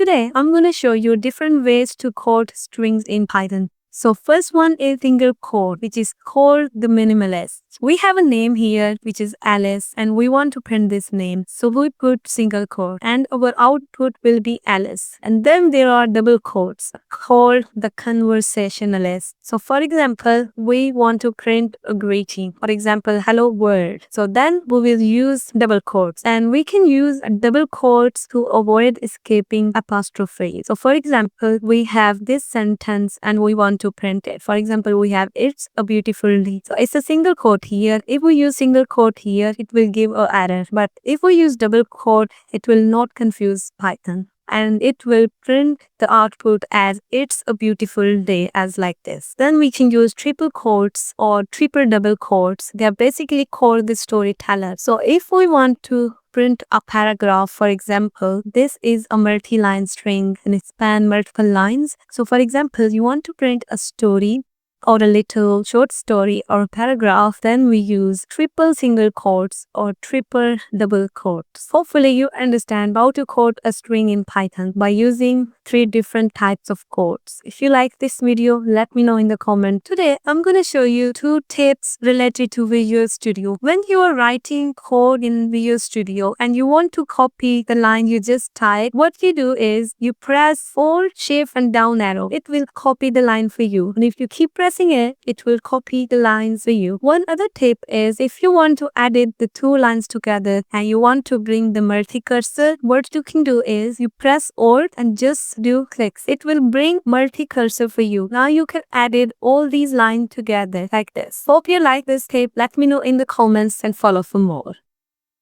today I'm going to show you different ways to code strings in Python. So first one is single quote, which is called the minimalist. We have a name here, which is Alice, and we want to print this name. So we put single quote and our output will be Alice. And then there are double quotes called the conversationalist. So for example, we want to print a greeting. For example, hello world. So then we will use double quotes, and we can use double quotes to avoid escaping apostrophe. So for example, we have this sentence and we want to print it. For example, we have it's a beautiful day. So it's a single quote here. If we use single quote here, it will give an error. But if we use double quote, it will not confuse Python. And it will print the output as it's a beautiful day as like this. Then we can use triple quotes or triple double quotes. They are basically called the storyteller. So if we want to print a paragraph, for example, this is a multi-line string and it spans multiple lines. So for example, you want to print a story or a little short story or a paragraph, then we use triple single quotes or triple double quotes. Hopefully you understand how to code a string in Python by using 3 different types of quotes. If you like this video, let me know in the comment. Today, I'm going to show you 2 tips related to Visual Studio. When you are writing code in Visual Studio and you want to copy the line you just typed, what you do is you press Alt, Shift and down arrow. It will copy the line for you. And if you keep pressing it will copy the lines for you. One other tip is if you want to edit the 2 lines together and you want to bring the multi-cursor, what you can do is you press Alt and just do clicks. It will bring multi-cursor for you. Now you can edit all these lines together like this. Hope you like this tip. Let me know in the comments and follow for more.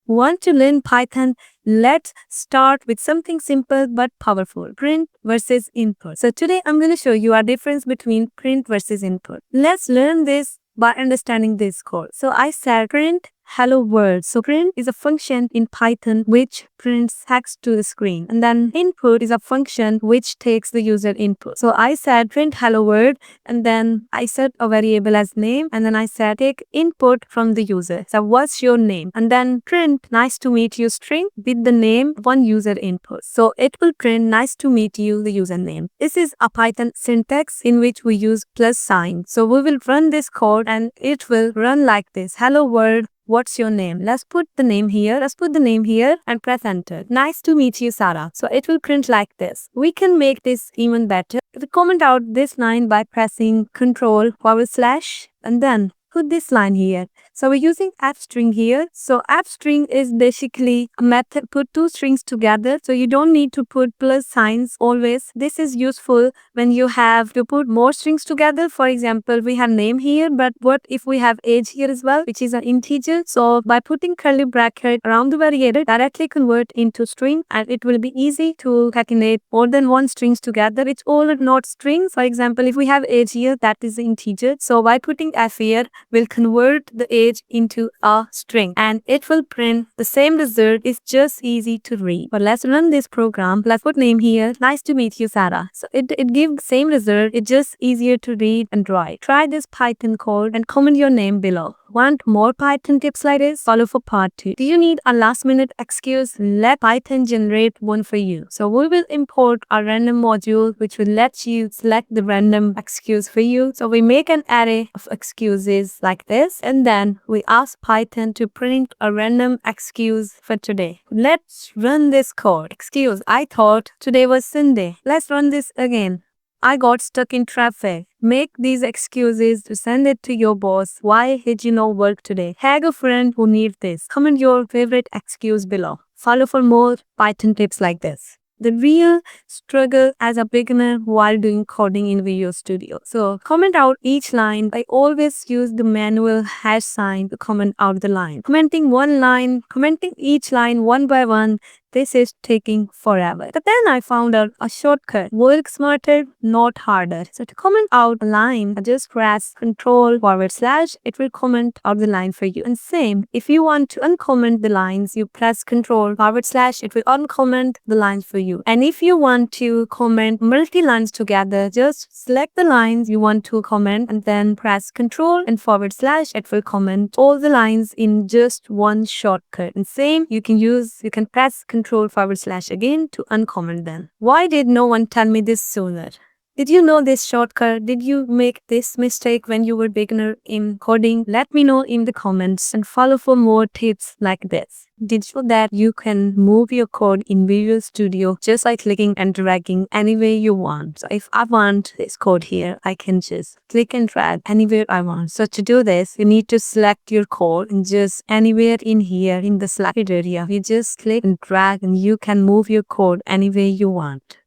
Want to learn Python? Let's start with something simple but powerful. Print versus input. So today I'm going to show you a difference between print versus input. Let's learn this by understanding this code. So I said print hello world. So print is a function in Python which prints text to the screen. And then input is a function which takes the user input. So I said print hello world and then I set a variable as name and then I said take input from the user. So what's your name? And then print nice to meet you string with the name one user input. So it will print nice to meet you the username. This is a Python syntax in which we use plus sign. So we will run this code and it will run like this. Hello world. What's your name? Let's put the name here. Let's put the name here and press enter. Nice to meet you, Sarah. So it will print like this. We can make this even better. We comment out this line by pressing Ctrl// and then put this line here. So we're using f string here. So f string is basically a method put 2 strings together. So you don't need to put plus signs always. This is useful when you have to put more strings together. For example, we have name here, but what if we have age here as well, which is an integer? So by putting curly bracket around the variable, directly convert into string and it will be easy to concatenate more than 1 strings together. It's all not strings. For example, if we have age here, that is the integer. So by putting f here, we'll convert the age into a string and it will print the same result. It's just easy to read. But let's run this program. Let's put name here. Nice to meet you, Sarah. So it gives the same result. It's just easier to read and write. Try this Python code and comment your name below. Want more Python tips like this? Follow for part 2. Do you need a last minute excuse? Let Python generate one for you. So we will import a random module which will let you select the random excuse for you. So we make an array of excuses like this and then we ask Python to print a random excuse for today. Let's run this code. Excuse, I thought today was Sunday. Let's run this again. I got stuck in traffic. Make these excuses to send it to your boss. Why did you not work today? Have a friend who needs this. Comment your favorite excuse below. Follow for more Python tips like this. The real struggle as a beginner while doing coding in Visual Studio. So comment out each line. I always use the manual hash sign to comment out the line. Commenting each line one by one. This is taking forever. But then I found out a shortcut. Work smarter, not harder. So to comment out a line, just press Ctrl//. It will comment out the line for you. And same, if you want to uncomment the lines, you press Ctrl//. It will uncomment the lines for you. And if you want to comment multi-lines together, just select the lines you want to comment and then press Ctrl and // It will comment all the lines in just one shortcut. And same, you can press Ctrl Control// again to uncomment them. Why did no one tell me this sooner? Did you know this shortcut? Did you make this mistake when you were beginner in coding? Let me know in the comments and follow for more tips like this. Did you know that you can move your code in Visual Studio just by clicking and dragging any way you want? So if I want this code here, I can just click and drag anywhere I want. So to do this, you need to select your code and just anywhere in here in the selected area, you just click and drag and you can move your code any way you want.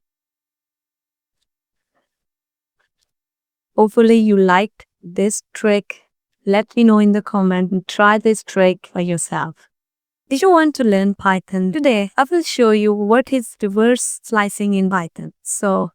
Hopefully you liked this trick. Let me know in the comment and try this trick for yourself. Did you want to learn Python? Today, I will show you what is reverse slicing in Python. So,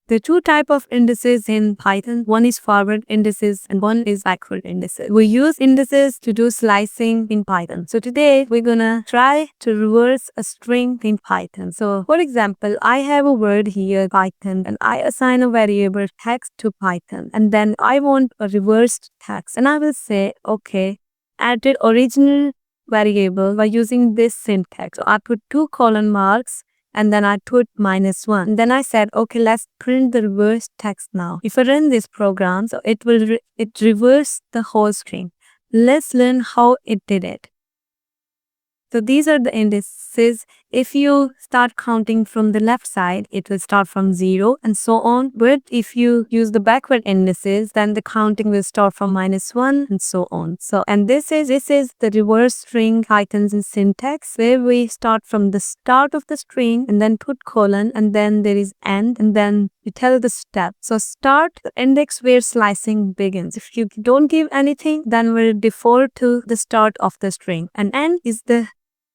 there are two types of indices in Python. One is forward indices and one is backward indices. We use indices to do slicing in Python. So today we're gonna try to reverse a string in Python. So for example, I have a word here, Python, and I assign a variable text to Python. And then I want a reversed text. And I will say, okay, add the original variable by using this syntax. So I put 2 colon marks and then I put -1. And then I said, okay, let's print the reverse text now. If I run this program, so it will reverse the whole string. Let's learn how it did it. So these are the indices. If you start counting from the left side, it will start from 0 and so on. But if you use the backward indices, then the counting will start from -1 and so on. And this is the reverse string Python's syntax, where we start from the start of the string and then put colon and then there is end and then you tell the step. So start the index where slicing begins. If you don't give anything, then we'll default to the start of the string. And end is the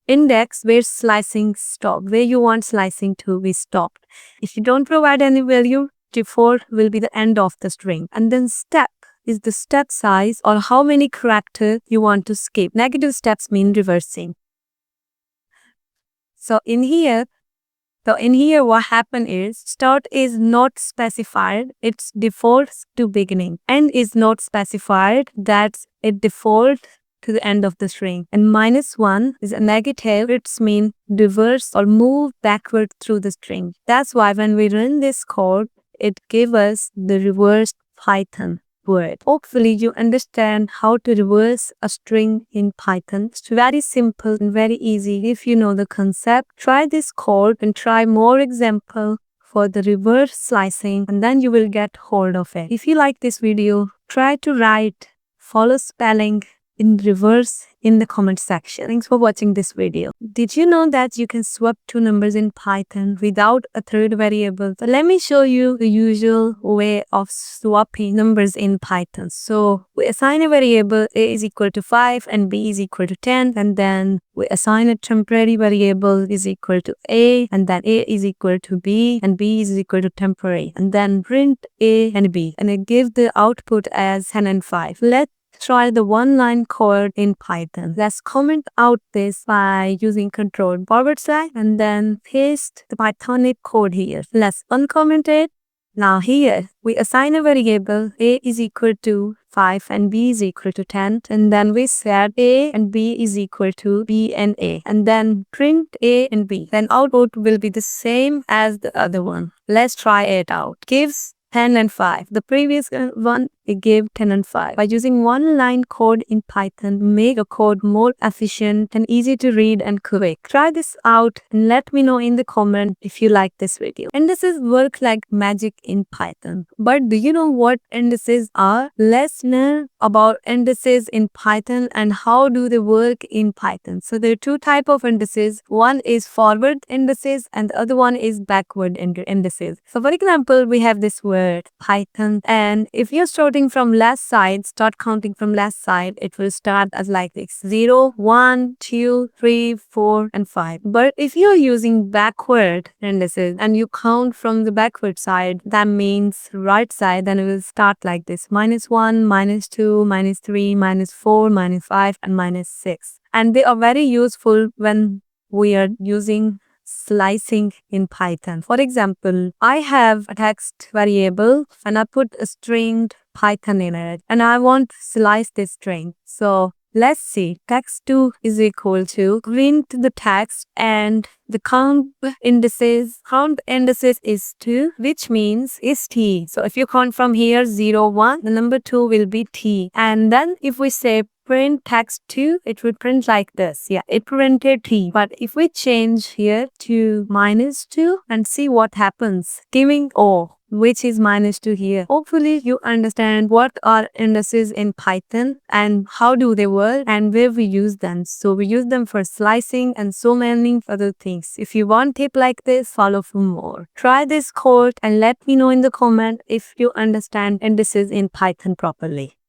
index where slicing stopped, where you want slicing to be stopped. If you don't provide any value, default will be the end of the string. And then step is the step size or how many characters you want to skip. Negative steps mean reversing. So in here what happened is start is not specified, it defaults to beginning. End is not specified, that's it defaults to the end of the string. And -1 is a negative, it's mean reverse or move backward through the string. That's why when we run this code, it gives us the reversed Python word. Hopefully you understand how to reverse a string in Python. It's very simple and very easy if you know the concept. Try this code and try more example for the reverse slicing and then you will get hold of it. If you like this video, try to write follow spelling in reverse in the comment section. Thanks for watching this video. Did you know that you can swap two numbers in Python without a third variable? So let me show you the usual way of swapping numbers in Python. So we assign a variable a is equal to 5 and b is equal to 10, and then we assign a temporary variable is equal to a, and then a is equal to b and b is equal to temporary, and then print a and b and it gives the output as 10 and 5. Let's try the one-line code in Python. Let's comment out this by using Control / and then paste the Pythonic code here. Let's uncomment it. Now here we assign a variable a is equal to 5 and b is equal to 10, and then we set a and b is equal to b and a, and then print a and b. Then output will be the same as the other one. Let's try it out. Gives 10 and 5. The previous one, it gave 10 and 5. By using one-line code in Python, make a code more efficient and easy to read and quick. Try this out and let me know in the comment if you like this video. Indices work like magic in Python. But do you know what indices are? Let's learn about indices in Python and how do they work in Python. So there are two types of indices. One is forward indices and the other one is backward indices. So for example, we have this word Python, and if you're starting from left side, start counting from left side, it will start as like this: 0, 1, 2, 3, 4 and 5. But if you're using backward indices and you count from the backward side, that means right side, then it will start like this: -1, -2, -3, -4, -5 and -6. And they are very useful when we are using slicing in Python. For example, I have a text variable and I put a string Python in it and I want to slice this string. So Let's see. Text2 is equal to print the text and the count indices is 2, which means is t. So if you count from here 0, 1, the number 2 will be t. And then if we say print text2, it would print like this. Yeah, it printed t. But if we change here to -2 and see what happens, giving O, which is -2 here. Hopefully you understand what are indices in Python and how do they work and where we use them. So we use them for slicing and so many other things. If you want tip like this, follow for more. Try this code and let me know in the comment if you understand indices in Python properly.